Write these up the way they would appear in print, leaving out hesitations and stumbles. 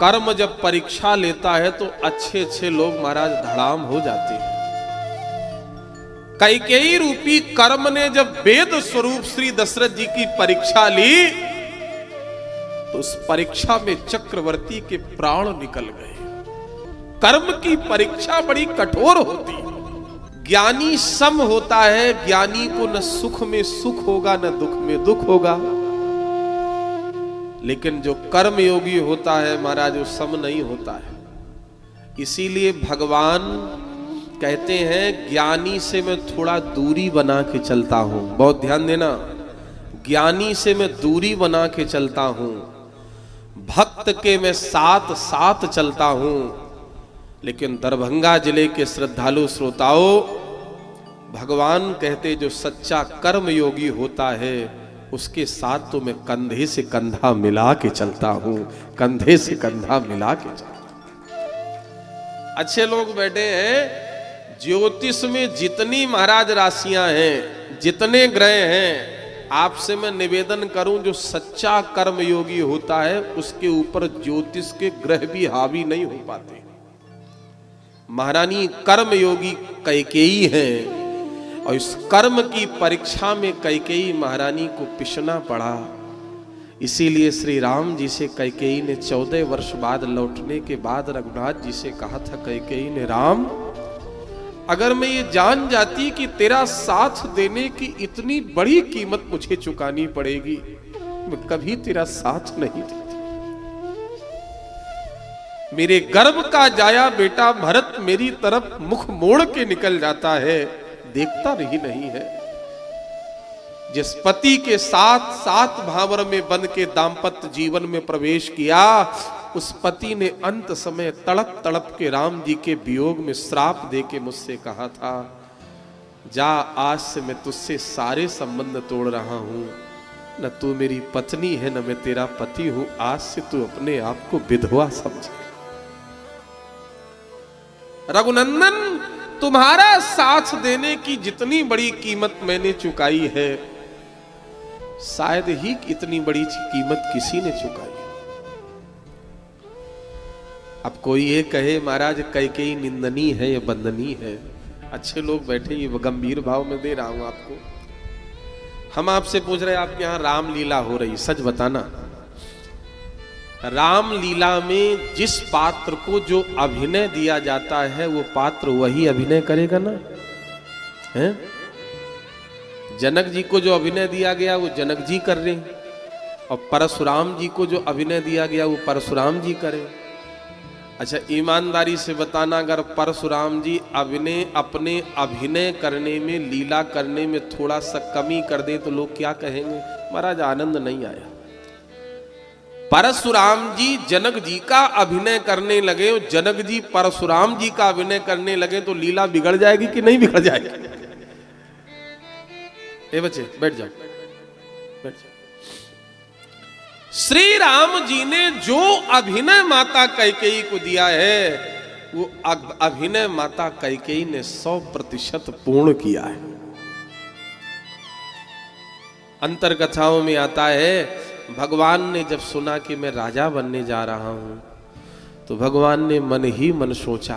कर्म जब परीक्षा लेता है तो अच्छे अच्छे लोग महाराज धड़ाम हो जाते हैं। कैकेयी रूपी कर्म ने जब वेद स्वरूप श्री दशरथ जी की परीक्षा ली तो उस परीक्षा में चक्रवर्ती के प्राण निकल गए। कर्म की परीक्षा बड़ी कठोर होती है। ज्ञानी सम होता है, ज्ञानी को न सुख में सुख होगा न दुख में दुख होगा, लेकिन जो कर्म योगी होता है महाराज वो सम नहीं होता है। इसीलिए भगवान कहते हैं ज्ञानी से मैं थोड़ा दूरी बना के चलता हूं। बहुत ध्यान देना, ज्ञानी से मैं दूरी बना के चलता हूं, भक्त के मैं साथ साथ चलता हूं। लेकिन दरभंगा जिले के श्रद्धालु श्रोताओं, भगवान कहते जो सच्चा कर्म योगी होता है उसके साथ तो मैं कंधे से कंधा मिला के चलता हूं, कंधे से कंधा मिला के चलता हूं। अच्छे लोग बैठे हैं। ज्योतिष में जितनी महाराज राशियां हैं, जितने ग्रह हैं, आपसे मैं निवेदन करूं जो सच्चा कर्म योगी होता है उसके ऊपर ज्योतिष के ग्रह भी हावी नहीं हो पाते। महारानी कर्म योगी कैकेयी है और इस कर्म की परीक्षा में कैकेयी महारानी को पिसना पड़ा। इसीलिए श्री राम जी से कैकेयी ने 14 वर्ष बाद लौटने के बाद रघुनाथ जी से कहा था, कैकेयी ने, राम अगर मैं ये जान जाती कि तेरा साथ देने की इतनी बड़ी कीमत मुझे चुकानी पड़ेगी, मैं कभी तेरा साथ नहीं देती। मेरे गर्भ का जाया बेटा भरत मेरी तरफ मुख मोड़ के निकल जाता है, देखता नहीं है। जिस पति के साथ सात भावर में बंध के दाम्पत्य जीवन में प्रवेश किया, उस पति ने अंत समय तड़प तड़प के राम जी के वियोग में श्राप दे के मुझसे कहा था, जा आज से मैं तुझसे सारे संबंध तोड़ रहा हूं, न तू मेरी पत्नी है न मैं तेरा पति हूं, आज से तू अपने आप को विधवा समझ। रघुनंदन, तुम्हारा साथ देने की जितनी बड़ी कीमत मैंने चुकाई है, शायद ही इतनी बड़ी कीमत किसी ने चुकाई। अब कोई ये कहे महाराज कैकेयी निंदनीय है या बंदनीय है। अच्छे लोग बैठे, ये गंभीर भाव में दे रहा हूं आपको। हम आपसे पूछ रहे हैं आपके यहां रामलीला हो रही, सच बताना। रामलीला में जिस पात्र को जो अभिनय दिया जाता है वो पात्र वही अभिनय करेगा ना, है? जनक जी को जो अभिनय दिया गया वो जनक जी कर रहे हैं, और परशुराम जी को जो अभिनय दिया गया वो परशुराम जी करें। अच्छा, ईमानदारी से बताना, अगर परशुराम जी अपने अभिनय करने में, लीला करने में थोड़ा सा कमी कर दे तो लोग क्या कहेंगे? महाराज आनंद नहीं आया। परशुराम जी जनक जी का अभिनय करने लगे, जनक जी परशुराम जी का अभिनय करने लगे तो लीला बिगड़ जाएगी कि नहीं बिगड़ जाएगी? ए बच्चे बैठ जाओ, बैठ जाओ। श्री राम जी ने जो अभिनय माता कैकेयी को दिया है वो अभिनय माता कैकेयी ने 100% पूर्ण किया है। अंतर कथाओं में आता है, भगवान ने जब सुना कि मैं राजा बनने जा रहा हूं तो भगवान ने मन ही मन सोचा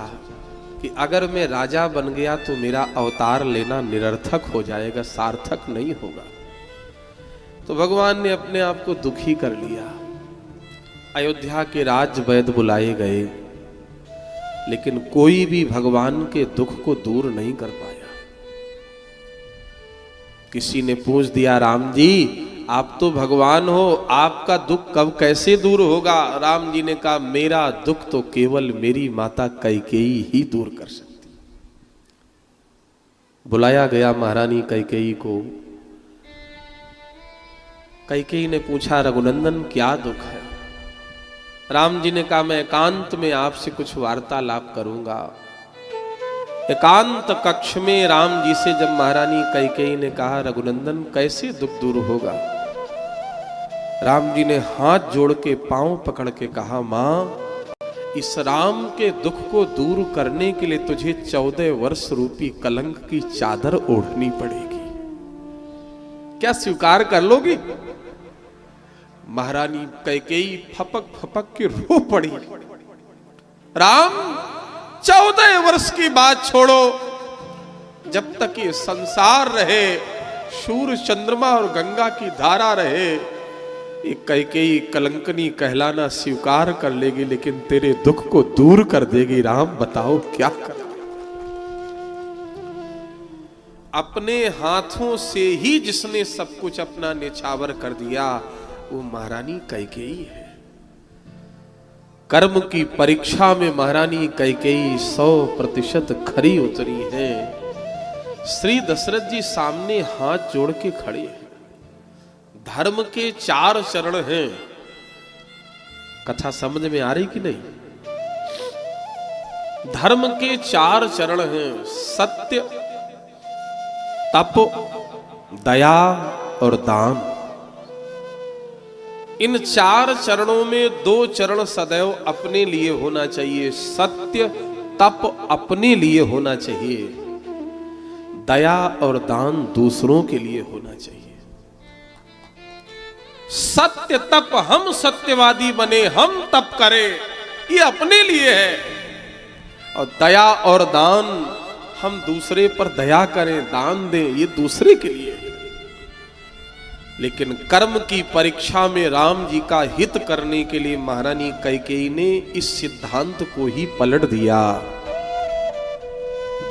कि अगर मैं राजा बन गया तो मेरा अवतार लेना निरर्थक हो जाएगा, सार्थक नहीं होगा। तो भगवान ने अपने आप को दुखी कर लिया। अयोध्या के राज वैद्य बुलाए गए, लेकिन कोई भी भगवान के दुख को दूर नहीं कर पाया। किसी ने पूछ दिया, राम जी आप तो भगवान हो, आपका दुख कब कैसे दूर होगा? राम जी ने कहा, मेरा दुख तो केवल मेरी माता कैकेयी ही दूर कर सकती। बुलाया गया महारानी कैकेयी को। कैकेयी ने पूछा, रघुनंदन क्या दुख है? राम जी ने कहा, मैं एकांत में आपसे कुछ वार्तालाप करूंगा। एकांत कक्ष में राम जी से जब महारानी कैकेयी ने कहा, रघुनंदन कैसे दुख दूर होगा? राम जी ने हाथ जोड़ के पांव पकड़ के कहा, मां इस राम के दुख को दूर करने के लिए तुझे 14 वर्ष रूपी कलंक की चादर ओढ़नी पड़ेगी। क्या स्वीकार कर लोगी? महारानी कैकेयी फपक फपक के रो पड़ी। राम 14 वर्ष की बात छोड़ो, जब तक ये संसार रहे, सूर्य चंद्रमा और गंगा की धारा रहे, ये कैकेयी कलंकनी कहलाना स्वीकार कर लेगी, लेकिन तेरे दुख को दूर कर देगी। राम बताओ क्या कर। अपने हाथों से ही जिसने सब कुछ अपना निछावर कर दिया वो महारानी कैकेयी है। कर्म की परीक्षा में महारानी कैकेयी 100% खरी उतरी है। श्री दशरथ जी सामने हाथ जोड़ के खड़े हैं। धर्म के 4 चरण हैं। कथा समझ में आ रही कि नहीं? धर्म के 4 चरण हैं, सत्य, तप, दया और दान। इन 4 चरणों में 2 चरण सदैव अपने लिए होना चाहिए। सत्य तप अपने लिए होना चाहिए, दया और दान दूसरों के लिए होना चाहिए। सत्य तप, हम सत्यवादी बने, हम तप करें, ये अपने लिए है। और दया और दान, हम दूसरे पर दया करें, दान दें, ये दूसरे के लिए है। लेकिन कर्म की परीक्षा में राम जी का हित करने के लिए महारानी कैकेयी ने इस सिद्धांत को ही पलट दिया।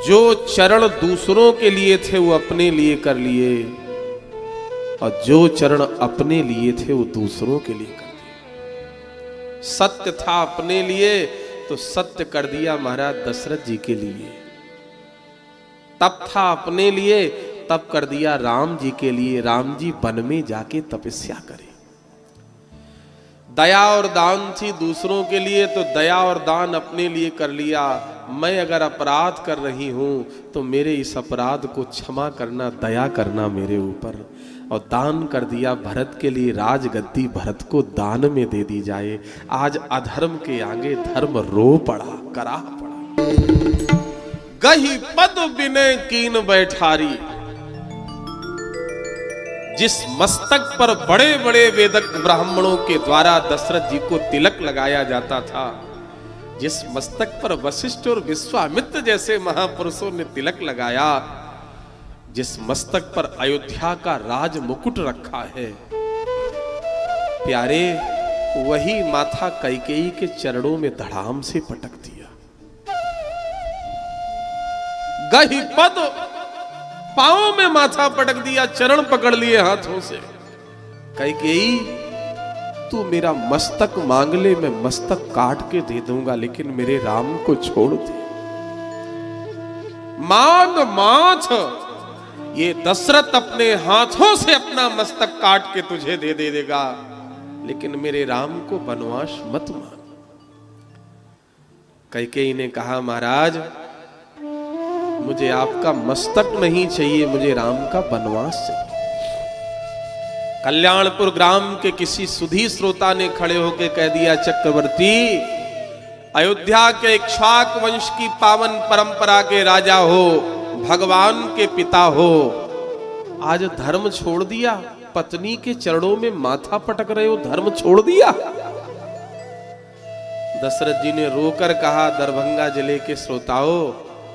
जो चरण दूसरों के लिए थे वो अपने लिए कर लिए, और जो चरण अपने लिए थे वो दूसरों के लिए कर दिए। सत्य था अपने लिए तो सत्य कर दिया महाराज दशरथ जी के लिए। तप था अपने लिए, तप कर दिया राम जी के लिए। राम जी वन में जाके तपस्या करें। दया और दान थी दूसरों के लिए, तो दया और दान अपने लिए कर लिया। मैं अगर अपराध कर रही हूं तो मेरे इस अपराध को क्षमा करना, दया करना मेरे ऊपर। और दान कर दिया भरत के लिए, राजगद्दी भरत को दान में दे दी जाए। आज अधर्म के आगे धर्म रो पड़ा, कराह पड़ा। गही पद बिने कीन बैठारी। जिस मस्तक पर बड़े बड़े वेदक ब्राह्मणों के द्वारा दशरथ जी को तिलक लगाया जाता था, जिस मस्तक पर वशिष्ठ और विश्वामित्र जैसे महापुरुषों ने तिलक लगाया, जिस मस्तक पर अयोध्या का राज मुकुट रखा है, प्यारे, वही माथा कैकेयी के चरणों में धड़ाम से पटक दिया। गही पद, पांव में माथा पटक दिया, चरण पकड़ लिए हाथों से। कैकेयी, तू मेरा मस्तक मांग ले, मैं मस्तक काट के दे दूंगा, लेकिन मेरे राम को छोड़ दे। मांग माथ, ये दशरथ अपने हाथों से अपना मस्तक काट के तुझे दे देगा, लेकिन मेरे राम को वनवास मत मांग। कैकेयी ने कहा, महाराज मुझे आपका मस्तक नहीं चाहिए, मुझे राम का वनवास चाहिए। कल्याणपुर ग्राम के किसी सुधी श्रोता ने खड़े होकर कह दिया, चक्रवर्ती, अयोध्या के इक्ष्वाक वंश की पावन परंपरा के राजा हो, भगवान के पिता हो, आज धर्म छोड़ दिया, पत्नी के चरणों में माथा पटक रहे हो, धर्म छोड़ दिया। दशरथ जी ने रोकर कहा, दरभंगा जिले के श्रोताओं,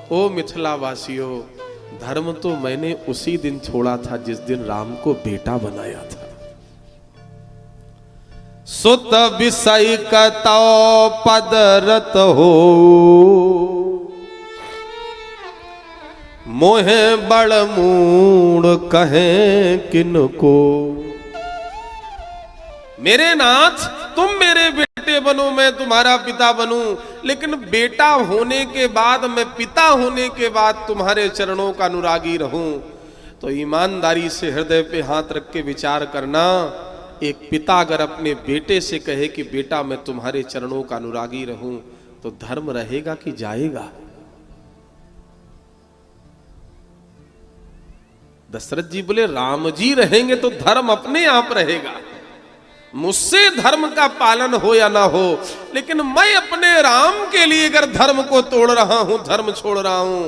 ओ मिथिला वासियों, धर्म तो मैंने उसी दिन छोड़ा था जिस दिन राम को बेटा बनाया था। सुत विषय कतौ पदरत हो, मोहे बड़ मूड कहे किनको। मेरे नाथ, तुम मेरे बेटे बनो, मैं तुम्हारा पिता बनूं, लेकिन बेटा होने के बाद, मैं पिता होने के बाद तुम्हारे चरणों का अनुरागी रहूं। तो ईमानदारी से हृदय पे हाथ रख के विचार करना, एक पिता अगर अपने बेटे से कहे कि बेटा मैं तुम्हारे चरणों का अनुरागी रहूं, तो धर्म रहेगा कि जाएगा? दशरथ जी बोले, राम जी रहेंगे तो धर्म अपने आप रहेगा। मुझसे धर्म का पालन हो या ना हो, लेकिन मैं अपने राम के लिए अगर धर्म को तोड़ रहा हूं, धर्म छोड़ रहा हूं,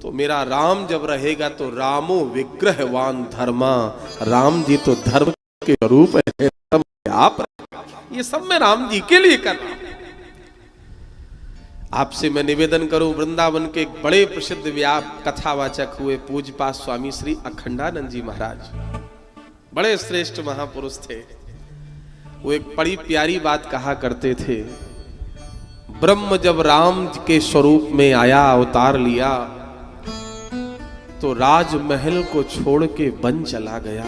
तो मेरा राम जब रहेगा तो रामो विग्रहवान धर्मा। राम जी तो धर्म के स्वरूप है। आप, ये सब मैं राम जी के लिए कर रहा हूं। आपसे मैं निवेदन करूं, वृंदावन के एक बड़े प्रसिद्ध कथावाचक हुए पूज्यपाद स्वामी श्री अखंडानंद जी महाराज, बड़े श्रेष्ठ महापुरुष थे। वो एक बड़ी प्यारी बात कहा करते थे, ब्रह्म जब राम के स्वरूप में आया, अवतार लिया, तो राजमहल को छोड़ के वन चला गया।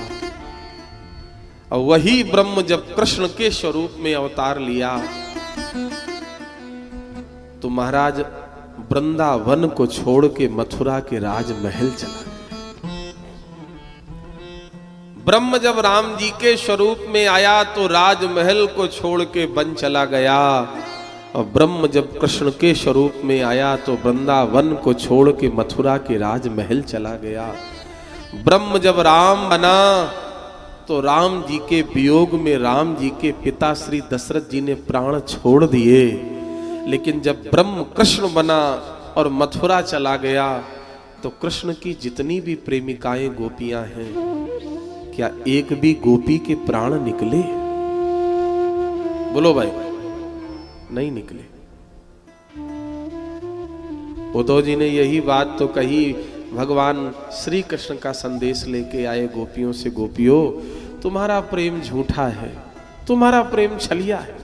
और वही ब्रह्म जब कृष्ण के स्वरूप में अवतार लिया, तो महाराज वृंदावन को छोड़ के मथुरा के राजमहल चला गया। ब्रह्म जब राम जी के स्वरूप में आया तो राजमहल को छोड़ के वन चला गया, और ब्रह्म जब कृष्ण के स्वरूप में आया तो वृंदावन को छोड़ के मथुरा के राजमहल चला गया। ब्रह्म जब राम बना तो राम जी के वियोग में राम जी के पिता श्री दशरथ जी ने प्राण छोड़ दिए। लेकिन जब ब्रह्म कृष्ण बना और मथुरा चला गया तो कृष्ण की जितनी भी प्रेमिकाएं गोपियां हैं, क्या एक भी गोपी के प्राण निकले? बोलो भाई, नहीं निकले। उद्धव जी ने यही बात तो कही, भगवान श्री कृष्ण का संदेश लेके आए गोपियों से, गोपियों तुम्हारा प्रेम झूठा है, तुम्हारा प्रेम छलिया है,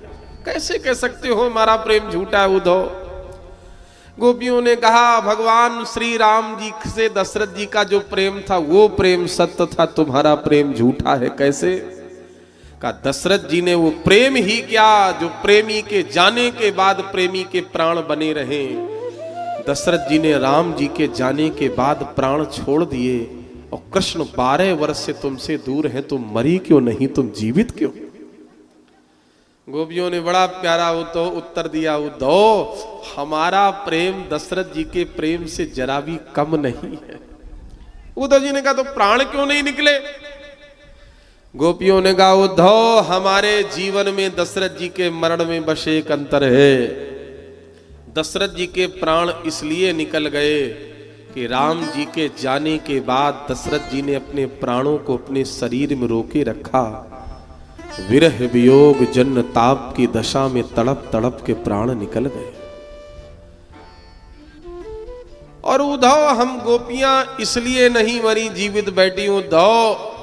कैसे कह सकते हो हमारा प्रेम झूठा है उद्धव? गोपियों ने कहा, भगवान श्री राम जी से दशरथ जी का जो प्रेम था वो प्रेम सत्य था, तुम्हारा प्रेम झूठा है, कैसे? का दशरथ जी ने वो प्रेम ही क्या जो प्रेमी के जाने के बाद प्रेमी के प्राण बने रहे। दशरथ जी ने राम जी के जाने के बाद प्राण छोड़ दिए, और कृष्ण 12 वर्ष से तुमसे दूर हैं, तुम मरी क्यों नहीं, तुम जीवित क्यों? गोपियों ने बड़ा प्यारा उत्तर दिया, उद्धव हमारा प्रेम दशरथ जी के प्रेम से जरा भी कम नहीं है। उद्धव जी ने कहा, तो प्राण क्यों नहीं निकले? गोपियों ने कहा, उद्धव हमारे जीवन में दशरथ जी के मरण में बस एक अंतर है। दशरथ जी के प्राण इसलिए निकल गए कि राम जी के जाने के बाद दशरथ जी ने अपने प्राणों को अपने शरीर में रोके रखा। विरह वियोग जन्म ताप की दशा में तड़प तड़प के प्राण निकल गए। और उद्धव हम गोपियां इसलिए नहीं मरी, जीवित बैठी। उद्धव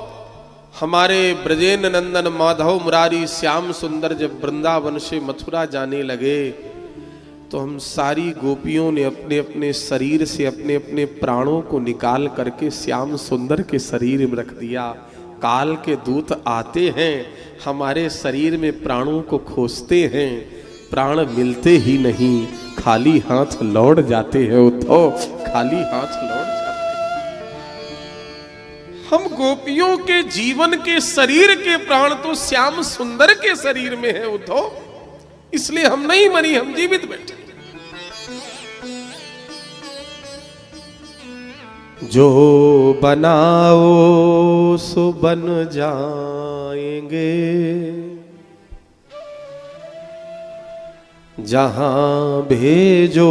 हमारे ब्रजेंद्र नंदन माधव मुरारी श्याम सुंदर जब वृंदावन से मथुरा जाने लगे तो हम सारी गोपियों ने अपने अपने शरीर से अपने अपने प्राणों को निकाल करके श्याम सुंदर के शरीर में रख दिया। काल के दूत आते हैं, हमारे शरीर में प्राणों को खोजते हैं, प्राण मिलते ही नहीं, खाली हाथ लौट जाते हैं। उद्धव खाली हाथ लौट जाते हैं। हम गोपियों के जीवन के शरीर के प्राण तो श्याम सुंदर के शरीर में है उद्धव, इसलिए हम नहीं मरी, हम जीवित बैठे। जो बनाओ सो बन जाएंगे, जहां भेजो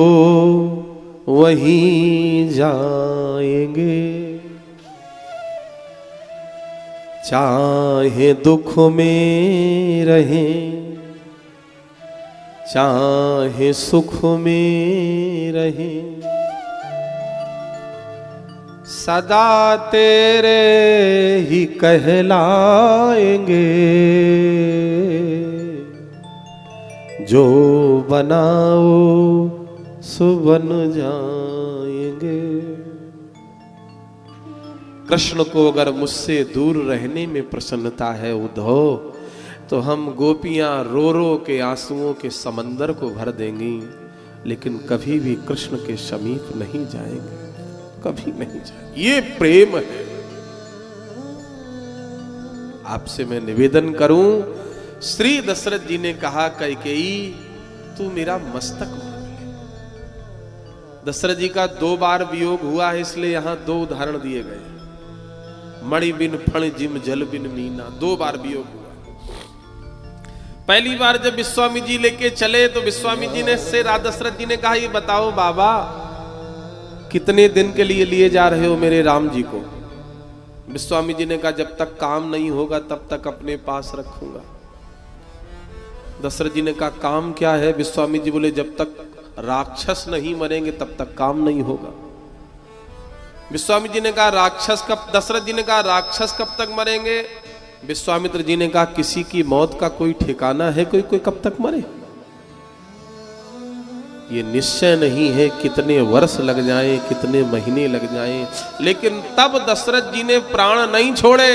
वहीं जाएंगे। चाहे दुख में रहें, चाहे सुख में रहें, सदा तेरे ही कहलाएंगे। जो बनाओ सो बन जाएंगे। कृष्ण को अगर मुझसे दूर रहने में प्रसन्नता है उद्धव, तो हम गोपियां रो रो के आंसुओं के समंदर को भर देंगी, लेकिन कभी भी कृष्ण के समीप नहीं जाएंगे, कभी नहीं जाएंगे। ये प्रेम है। आपसे मैं निवेदन करूं, श्री दशरथ जी ने कहा, कैकेयी तू मेरा मस्तक मान ले। दशरथ जी का 2 बार वियोग हुआ है, इसलिए यहां 2 उदाहरण दिए गए। मणि बिन फण जिम जल बिन मीना, 2 बार वियोग हुआ। पहली बार जब विश्वामी जी लेके चले तो विश्वामी जी ने से दशरथ जी ने कहा, ये बताओ बाबा कितने दिन के लिए लिए जा रहे हो मेरे राम जी को? विश्वामी जी ने कहा, जब तक काम नहीं होगा तब तक अपने पास रखूंगा। दशरथ जी ने कहा काम क्या है? विश्वामित्र जी बोले जब तक राक्षस नहीं मरेंगे तब तक काम नहीं होगा। विश्वामित्र जी ने कहा राक्षस कब? दशरथ जी ने कहा राक्षस कब तक मरेंगे? विश्वामित्र जी ने कहा किसी की मौत का कोई ठिकाना है? कोई कब तक मरे? ये निश्चय नहीं है कितने वर्ष लग जाएं, कितने महीने लग जाएं। लेकिन तब दशरथ जी ने प्राण नहीं छोड़े,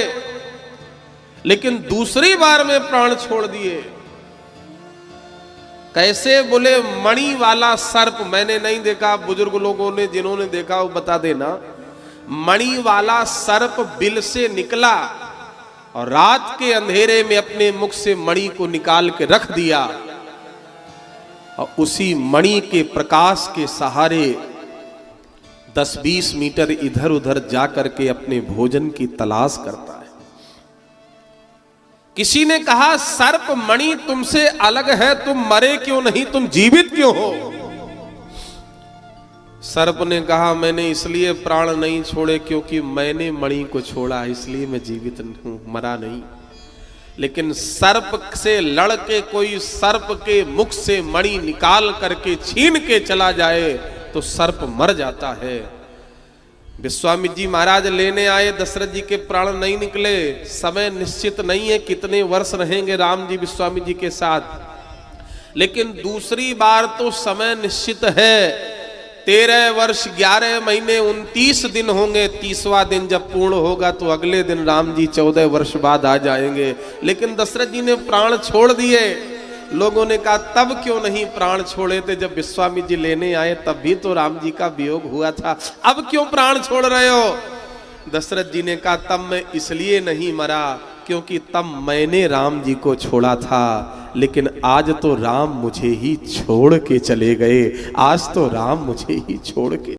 लेकिन दूसरी बार में प्राण छोड़ दिए। कैसे? बोले मणि वाला सर्प, मैंने नहीं देखा, बुजुर्ग लोगों ने जिन्होंने देखा वो बता देना। मणि वाला सर्प बिल से निकला और रात के अंधेरे में अपने मुख से मणि को निकाल के रख दिया और उसी मणि के प्रकाश के सहारे 10-20 मीटर इधर उधर जाकर के अपने भोजन की तलाश करता है। किसी ने कहा सर्प मणि तुमसे अलग है, तुम मरे क्यों नहीं, तुम जीवित क्यों हो? सर्प ने कहा मैंने इसलिए प्राण नहीं छोड़े क्योंकि मैंने मणि को छोड़ा, इसलिए मैं जीवित हूं, मरा नहीं। लेकिन सर्प से लड़ के कोई सर्प के मुख से मणि निकाल करके छीन के चला जाए तो सर्प मर जाता है। विश्वामित्र जी महाराज लेने आए, दशरथ जी के प्राण नहीं निकले। समय निश्चित नहीं है कितने वर्ष रहेंगे राम जी विश्वामित्र जी के साथ, लेकिन दूसरी बार तो समय निश्चित है। 13 वर्ष 11 महीने 29 दिन होंगे। 30वां दिन जब पूर्ण होगा तो अगले दिन राम जी 14 वर्ष बाद आ जाएंगे। लेकिन दशरथ जी ने प्राण छोड़ दिए। लोगों ने कहा तब क्यों नहीं प्राण छोड़े थे? जब विश्वामित्र जी लेने आए तब भी तो राम जी का वियोग हुआ था, अब क्यों प्राण छोड़ रहे हो? दशरथ जी ने कहा तब मैं इसलिए नहीं मरा क्योंकि तब मैंने राम जी को छोड़ा था, लेकिन आज तो राम मुझे ही छोड़ के चले गए। आज तो राम मुझे ही छोड़ के